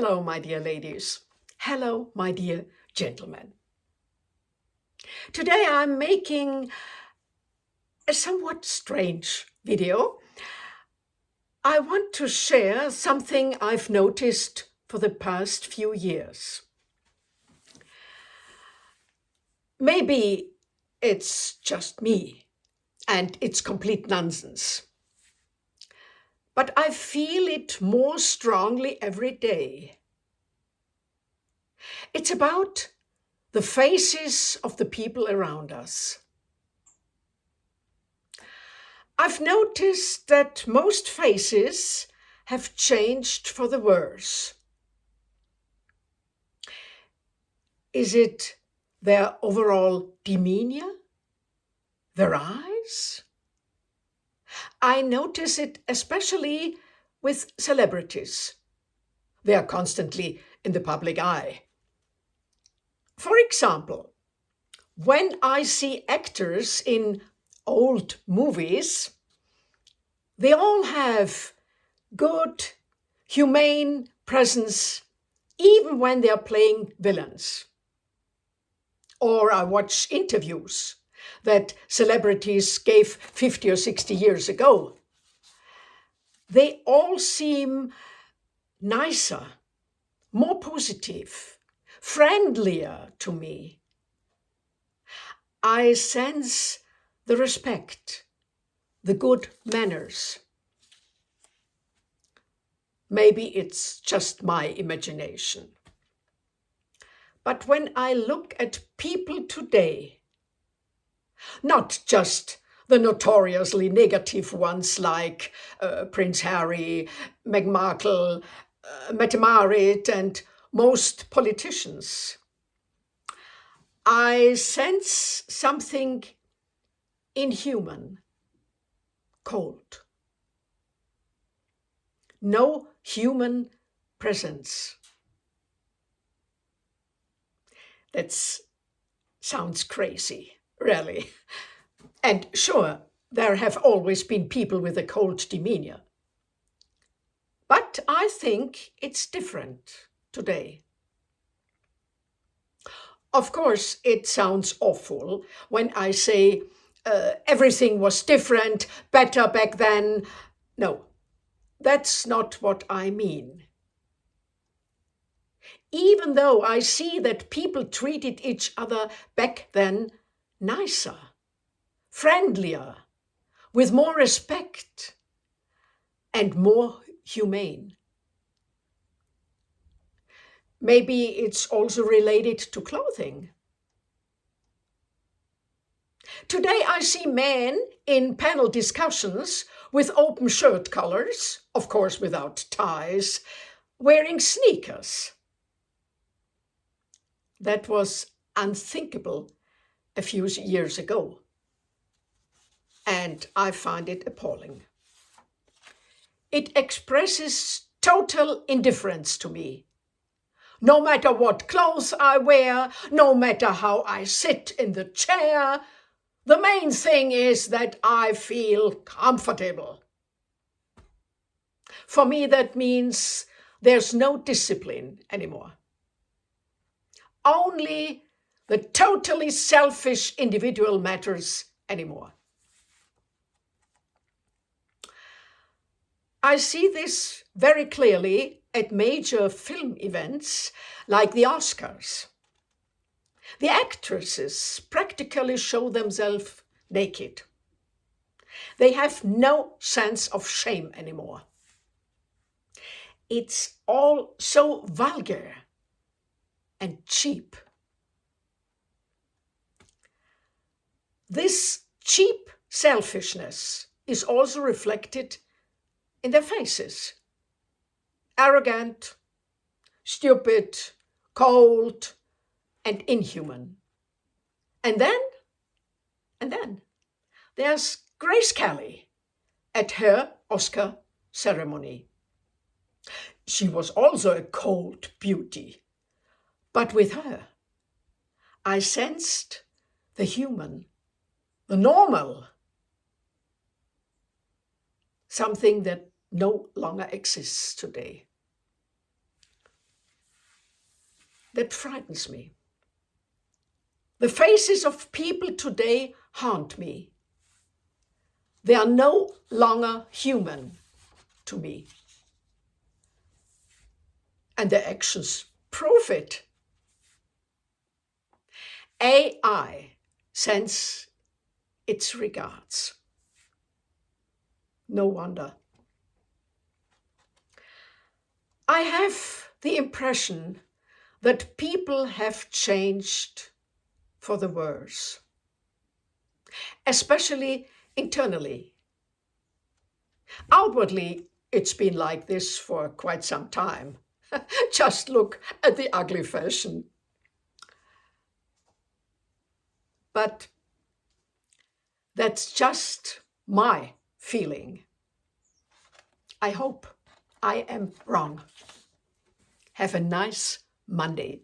Hello, my dear ladies. Hello, my dear gentlemen. Today I'm making a somewhat strange video. I want to share something I've noticed for the past few years. Maybe it's just me and it's complete nonsense. But I feel it more strongly every day. It's about the faces of the people around us. I've noticed that most faces have changed for the worse. Is it their overall demeanor? Their eyes? I notice it especially with celebrities. They are constantly in the public eye. For example, when I see actors in old movies, they all have good, humane presence, even when they are playing villains. Or I watch interviews that celebrities gave 50 or 60 years ago. They all seem nicer, more positive, friendlier to me. I sense the respect, the good manners. Maybe it's just my imagination. But when I look at people today, not just the notoriously negative ones like Prince Harry, Meghan Markle, Mette Marit, and most politicians, I sense something inhuman, cold. No human presence. That sounds crazy, really. And sure, there have always been people with a cold demeanor. But I think it's different today. Of course, it sounds awful when I say everything was different, better back then. No, that's not what I mean. Even though I see that people treated each other back then nicer, friendlier, with more respect, and more humane. Maybe it's also related to clothing. Today I see men in panel discussions with open shirt collars, of course without ties, wearing sneakers. That was unthinkable a few years ago. And I find it appalling. It expresses total indifference to me. No matter what clothes I wear, no matter how I sit in the chair, the main thing is that I feel comfortable. For me, that means there's no discipline anymore. Only the totally selfish individual matters anymore. I see this very clearly at major film events like the Oscars. The actresses practically show themselves naked. They have no sense of shame anymore. It's all so vulgar and cheap. This cheap selfishness is also reflected in their faces. Arrogant, stupid, cold, and inhuman. And then there's Grace Kelly at her Oscar ceremony. She was also a cold beauty, but with her, I sensed the human, the normal, something that no longer exists today. that frightens me. The faces of people today haunt me. They are no longer human to me. And their actions prove it. AI sends its regards. No wonder. I have the impression that people have changed for the worse, especially internally. Outwardly, it's been like this for quite some time. Just look at the ugly fashion. But that's just my feeling. I hope I am wrong. Have a nice Monday.